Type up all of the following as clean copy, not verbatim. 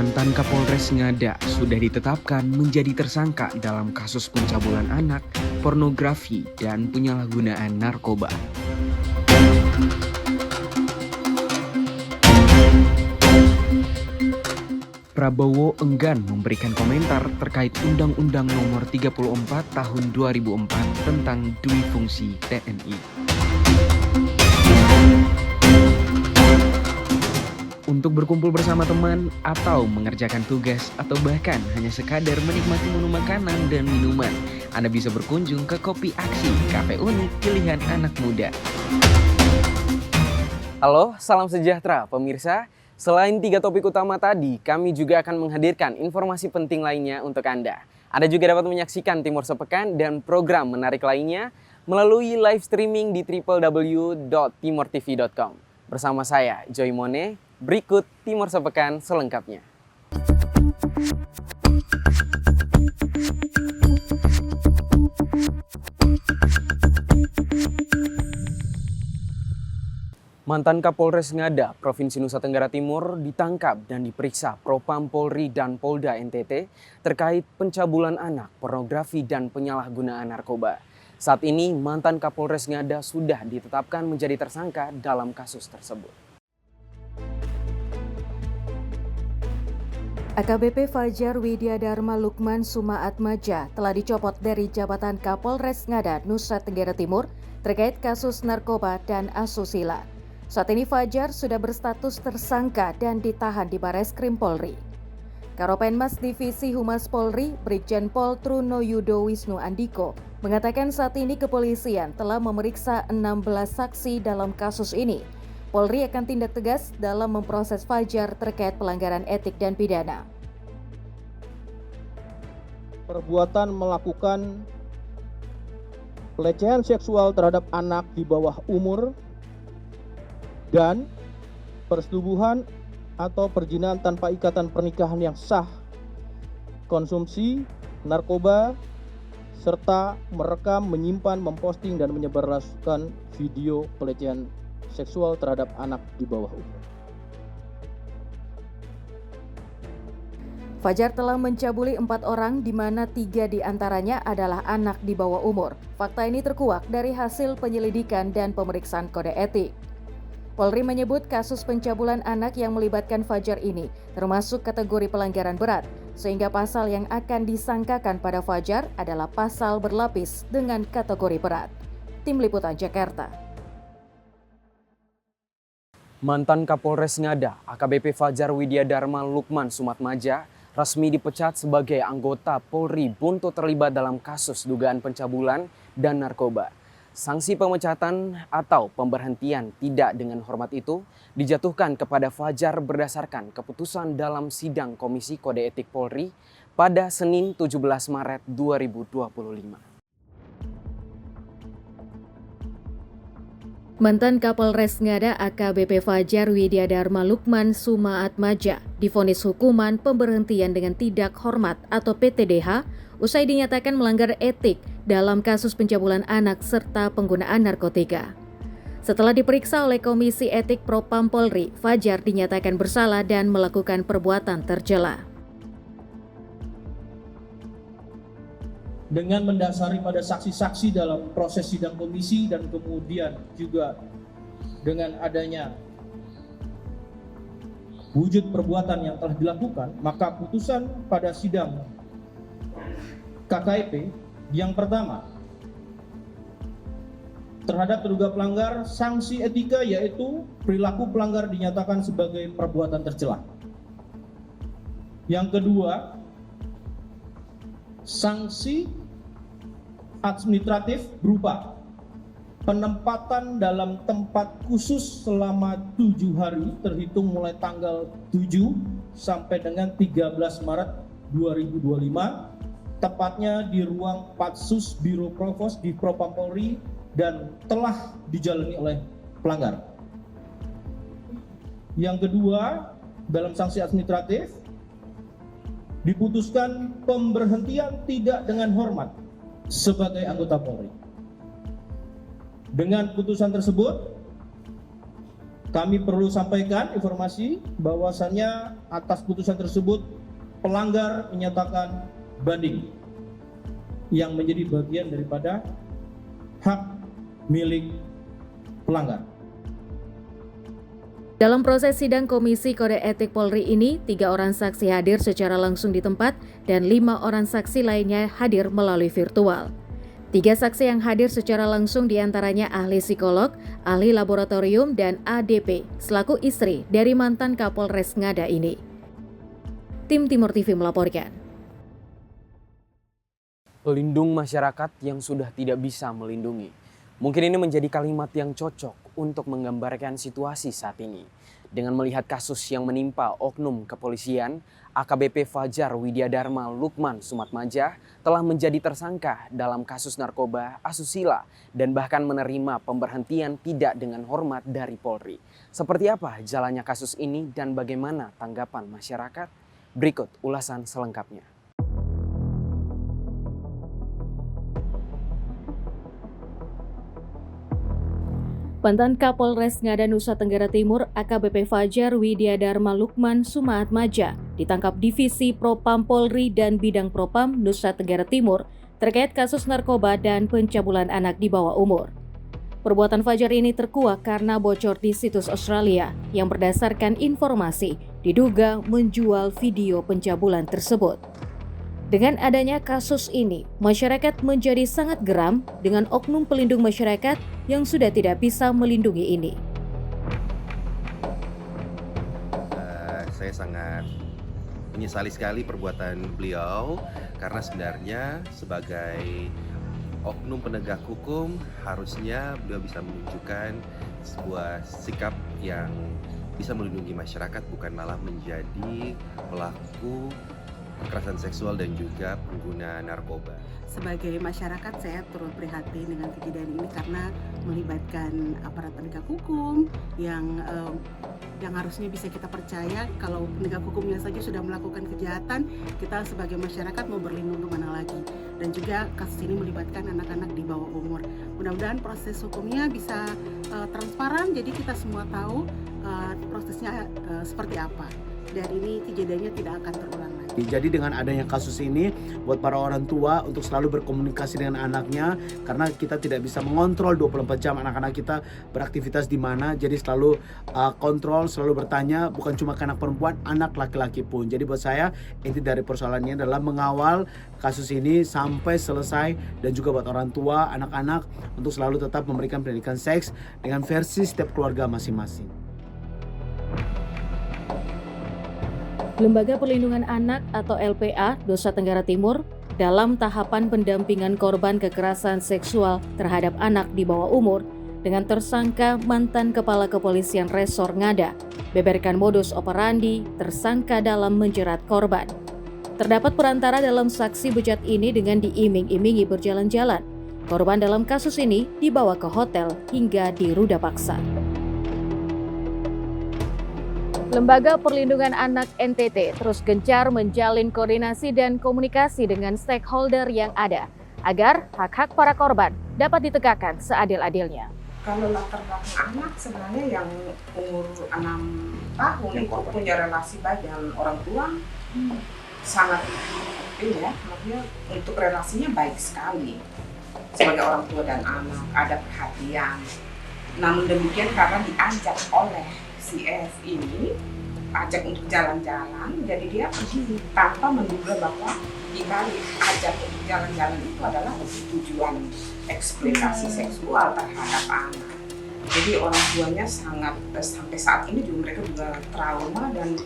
Mantan Kapolres Ngada sudah ditetapkan menjadi tersangka dalam kasus pencabulan anak, pornografi, dan penyalahgunaan narkoba. Prabowo enggan memberikan komentar terkait Undang-Undang Nomor 34 Tahun 2004 tentang Dui Fungsi TNI. Untuk berkumpul bersama teman atau mengerjakan tugas atau bahkan hanya sekadar menikmati menu makanan dan minuman, Anda bisa berkunjung ke Kopi Aksi, kafe unik pilihan anak muda. Halo, salam sejahtera pemirsa. Selain 3 topik utama tadi, kami juga akan menghadirkan informasi penting lainnya untuk Anda. Anda juga dapat menyaksikan Timur Sepekan dan program menarik lainnya melalui live streaming di www.timortv.com. Bersama saya, Joy Mone. Berikut Timur Sepekan selengkapnya. Mantan Kapolres Ngada, Provinsi Nusa Tenggara Timur ditangkap dan diperiksa Propam Polri dan Polda NTT terkait pencabulan anak, pornografi, dan penyalahgunaan narkoba. Saat ini mantan Kapolres Ngada sudah ditetapkan menjadi tersangka dalam kasus tersebut. AKBP Fajar Widyadharma Lukman Sumaatmaja telah dicopot dari jabatan Kapolres Ngada, Nusa Tenggara Timur terkait kasus narkoba dan asusila. Saat ini Fajar sudah berstatus tersangka dan ditahan di Bareskrim Polri. Karopenmas Divisi Humas Polri, Brigjen Pol Truno Yudo Wisnu Andiko, mengatakan saat ini kepolisian telah memeriksa 16 saksi dalam kasus ini. Polri akan tindak tegas dalam memproses Fajar terkait pelanggaran etik dan pidana. Perbuatan melakukan pelecehan seksual terhadap anak di bawah umur dan persetubuhan atau perjinahan tanpa ikatan pernikahan yang sah, konsumsi narkoba, serta merekam, menyimpan, memposting, dan menyebarluaskan video pelecehan seksual terhadap anak di bawah umur. Fajar telah mencabuli 4 orang di mana 3 diantaranya adalah anak di bawah umur. Fakta ini terkuak dari hasil penyelidikan dan pemeriksaan kode etik. Polri menyebut kasus pencabulan anak yang melibatkan Fajar ini termasuk kategori pelanggaran berat, sehingga pasal yang akan disangkakan pada Fajar adalah pasal berlapis dengan kategori berat. Tim Liputan Jakarta. Mantan Kapolres Ngada, AKBP Fajar Widyadharma Lukman Sumaatmaja, resmi dipecat sebagai anggota Polri Buntu terlibat dalam kasus dugaan pencabulan dan narkoba. Sanksi pemecatan atau pemberhentian tidak dengan hormat itu dijatuhkan kepada Fajar berdasarkan keputusan dalam sidang Komisi Kode Etik Polri pada Senin 17 Maret 2025. Mantan Kapolres Ngada AKBP Fajar Widyadharma Lukman Sumaatmaja divonis hukuman pemberhentian dengan tidak hormat atau PTDH usai dinyatakan melanggar etik dalam kasus pencabulan anak serta penggunaan narkotika. Setelah diperiksa oleh Komisi Etik Propam Polri, Fajar dinyatakan bersalah dan melakukan perbuatan tercela. Dengan mendasari pada saksi-saksi dalam proses sidang komisi dan kemudian juga dengan adanya wujud perbuatan yang telah dilakukan, maka putusan pada sidang KKEP yang pertama terhadap terduga pelanggar sanksi etika yaitu perilaku pelanggar dinyatakan sebagai perbuatan tercela. Yang kedua, sanksi administratif berupa penempatan dalam tempat khusus selama 7 hari terhitung mulai tanggal 7 sampai dengan 13 Maret 2025, tepatnya di ruang Patsus Biro Provos di Propam Polri dan telah dijalani oleh pelanggar. Yang kedua, dalam sanksi administratif diputuskan pemberhentian tidak dengan hormat sebagai anggota Polri. Dengan putusan tersebut, kami perlu sampaikan informasi bahwasannya atas putusan tersebut pelanggar menyatakan banding yang menjadi bagian daripada hak milik pelanggar. Dalam proses sidang Komisi Kode Etik Polri ini, 3 orang saksi hadir secara langsung di tempat dan 5 orang saksi lainnya hadir melalui virtual. 3 saksi yang hadir secara langsung diantaranya ahli psikolog, ahli laboratorium, dan ADP, selaku istri dari mantan Kapolres Ngada ini. Tim Timur TV melaporkan. Pelindung masyarakat yang sudah tidak bisa melindungi. Mungkin ini menjadi kalimat yang cocok untuk menggambarkan situasi saat ini. Dengan melihat kasus yang menimpa oknum kepolisian, AKBP Fajar Widyadharma Lukman Sumatmaja telah menjadi tersangka dalam kasus narkoba, asusila, dan bahkan menerima pemberhentian tidak dengan hormat dari Polri. Seperti apa jalannya kasus ini dan bagaimana tanggapan masyarakat? Berikut ulasan selengkapnya. Mantan Kapolres Ngada Nusa Tenggara Timur AKBP Fajar Widyadharma Lukman Sumatmaja ditangkap Divisi Propam Polri dan Bidang Propam Nusa Tenggara Timur terkait kasus narkoba dan pencabulan anak di bawah umur. Perbuatan Fajar ini terkuak karena bocor di situs Australia yang berdasarkan informasi diduga menjual video pencabulan tersebut. Dengan adanya kasus ini, masyarakat menjadi sangat geram dengan oknum pelindung masyarakat yang sudah tidak bisa melindungi ini. Saya sangat menyesali sekali perbuatan beliau karena sebenarnya sebagai oknum penegak hukum harusnya beliau bisa menunjukkan sebuah sikap yang bisa melindungi masyarakat, bukan malah menjadi pelaku kekerasan seksual dan juga pengguna narkoba. Sebagai masyarakat, saya turut prihatin dengan kejadian ini karena melibatkan aparat penegak hukum yang harusnya bisa kita percaya. Kalau penegak hukumnya saja sudah melakukan kejahatan, kita sebagai masyarakat mau berlindung kemana lagi? Dan juga kasus ini melibatkan anak-anak di bawah umur. Mudah-mudahan proses hukumnya bisa transparan, jadi kita semua tahu prosesnya seperti apa. Dan ini kejadiannya tidak akan terulang lagi. Jadi dengan adanya kasus ini buat para orang tua untuk selalu berkomunikasi dengan anaknya, karena kita tidak bisa mengontrol 24 jam anak-anak kita beraktivitas di mana. Jadi selalu kontrol, selalu bertanya, bukan cuma ke anak perempuan, anak laki-laki pun. Jadi buat saya inti dari persoalannya adalah mengawal kasus ini sampai selesai, dan juga buat orang tua, anak-anak untuk selalu tetap memberikan pendidikan seks dengan versi setiap keluarga masing-masing. Lembaga Perlindungan Anak atau LPA Nusa Tenggara Timur dalam tahapan pendampingan korban kekerasan seksual terhadap anak di bawah umur dengan tersangka mantan Kepala Kepolisian Resor Ngada beberkan modus operandi tersangka dalam menjerat korban. Terdapat perantara dalam saksi bejat ini dengan diiming-imingi berjalan-jalan. Korban dalam kasus ini dibawa ke hotel hingga diruda paksa. Lembaga Perlindungan Anak NTT terus gencar menjalin koordinasi dan komunikasi dengan stakeholder yang ada agar hak-hak para korban dapat ditegakkan seadil-adilnya. Kalau latar belakang anak sebenarnya yang umur 6 tahun itu punya relasi baik dengan orang tua sangat penting ya, maksudnya untuk relasinya baik sekali sebagai orang tua dan anak, ada perhatian. Namun demikian karena diajak oleh si F ini, ajak untuk jalan-jalan, jadi dia pergi tanpa menduga bahwa dibalik ajak untuk jalan-jalan itu adalah tujuan eksploitasi seksual terhadap anak. Jadi orang tuanya sangat, sampai saat ini juga mereka juga trauma dan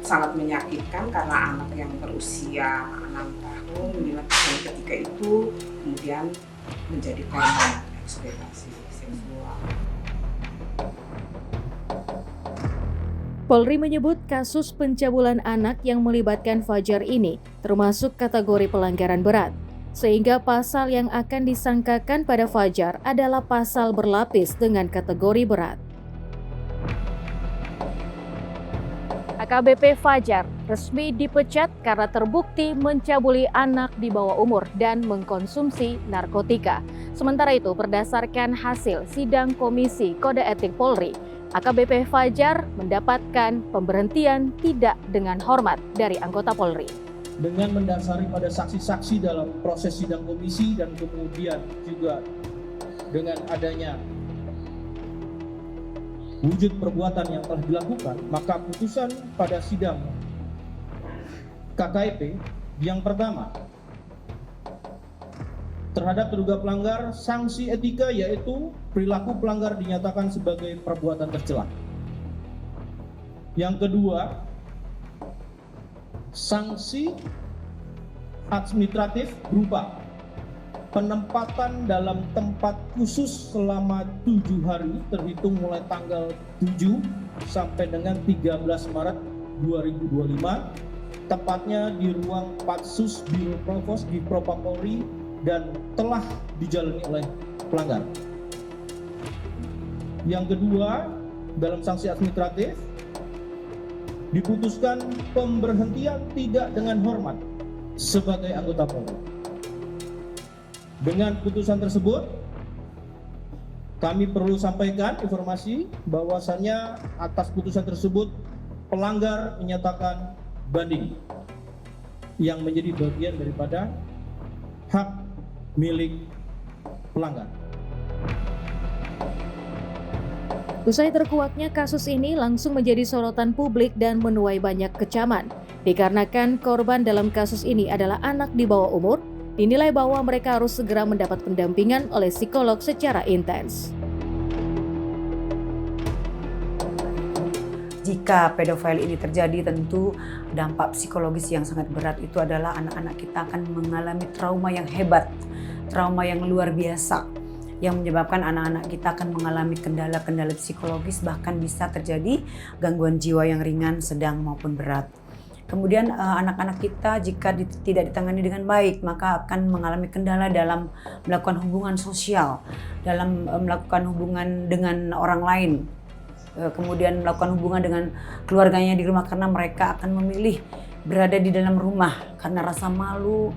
sangat menyakitkan karena anak yang berusia 6 tahun, 5 tahun ketika itu kemudian menjadi korban eksploitasi seksual. Polri menyebut kasus pencabulan anak yang melibatkan Fajar ini termasuk kategori pelanggaran berat, sehingga pasal yang akan disangkakan pada Fajar adalah pasal berlapis dengan kategori berat. AKBP Fajar resmi dipecat karena terbukti mencabuli anak di bawah umur dan mengkonsumsi narkotika. Sementara itu, berdasarkan hasil sidang Komisi Kode Etik Polri, AKBP Fajar mendapatkan pemberhentian tidak dengan hormat dari anggota Polri. Dengan mendasari pada saksi-saksi dalam proses sidang komisi dan kemudian juga dengan adanya wujud perbuatan yang telah dilakukan, maka putusan pada sidang KKEP yang pertama terhadap terduga pelanggar sanksi etika, yaitu perilaku pelanggar dinyatakan sebagai perbuatan tercela. Yang kedua, sanksi administratif berupa penempatan dalam tempat khusus selama 7 hari terhitung mulai tanggal 7 sampai dengan 13 Maret 2025, tepatnya di ruang Patsus Biro Provos di Propam Polri dan telah dijalani oleh pelanggar. Yang kedua, dalam sanksi administratif diputuskan pemberhentian tidak dengan hormat sebagai anggota Polri. Dengan putusan tersebut, kami perlu sampaikan informasi bahwasannya atas putusan tersebut pelanggar menyatakan banding yang menjadi bagian daripada hak milik pelanggar. Usai terkuaknya kasus ini langsung menjadi sorotan publik dan menuai banyak kecaman. Dikarenakan korban dalam kasus ini adalah anak di bawah umur, dinilai bahwa mereka harus segera mendapat pendampingan oleh psikolog secara intens. Jika pedofil ini terjadi, tentu dampak psikologis yang sangat berat itu adalah anak-anak kita akan mengalami trauma yang hebat, trauma yang luar biasa, yang menyebabkan anak-anak kita akan mengalami kendala-kendala psikologis, bahkan bisa terjadi gangguan jiwa yang ringan, sedang maupun berat. Kemudian anak-anak kita jika tidak ditangani dengan baik, maka akan mengalami kendala dalam melakukan hubungan sosial, dalam melakukan hubungan dengan orang lain, kemudian melakukan hubungan dengan keluarganya di rumah, karena mereka akan memilih berada di dalam rumah karena rasa malu,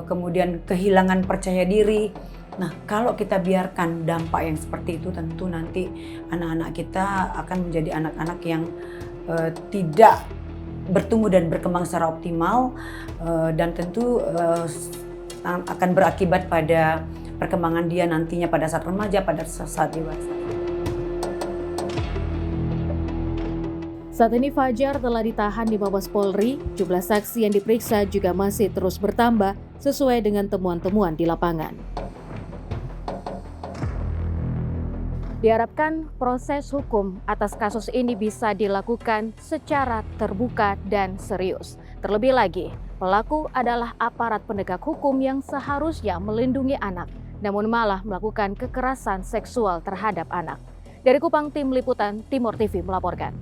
kemudian kehilangan percaya diri. Nah, kalau kita biarkan dampak yang seperti itu, tentu nanti anak-anak kita akan menjadi anak-anak yang tidak bertumbuh dan berkembang secara optimal, dan tentu akan berakibat pada perkembangan dia nantinya pada saat remaja, pada saat dewasa. Saat ini Fajar telah ditahan di Mabes Polri. Jumlah saksi yang diperiksa juga masih terus bertambah sesuai dengan temuan-temuan di lapangan. Diharapkan proses hukum atas kasus ini bisa dilakukan secara terbuka dan serius. Terlebih lagi, pelaku adalah aparat penegak hukum yang seharusnya melindungi anak, namun malah melakukan kekerasan seksual terhadap anak. Dari Kupang, Tim Liputan Timur TV melaporkan.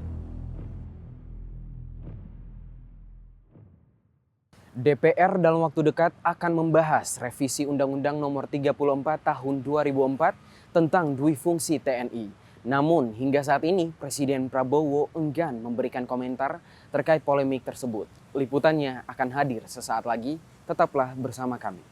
DPR dalam waktu dekat akan membahas revisi Undang-Undang Nomor 34 Tahun 2004 tentang dui fungsi TNI. Namun hingga saat ini Presiden Prabowo enggan memberikan komentar terkait polemik tersebut. Liputannya akan hadir sesaat lagi, tetaplah bersama kami.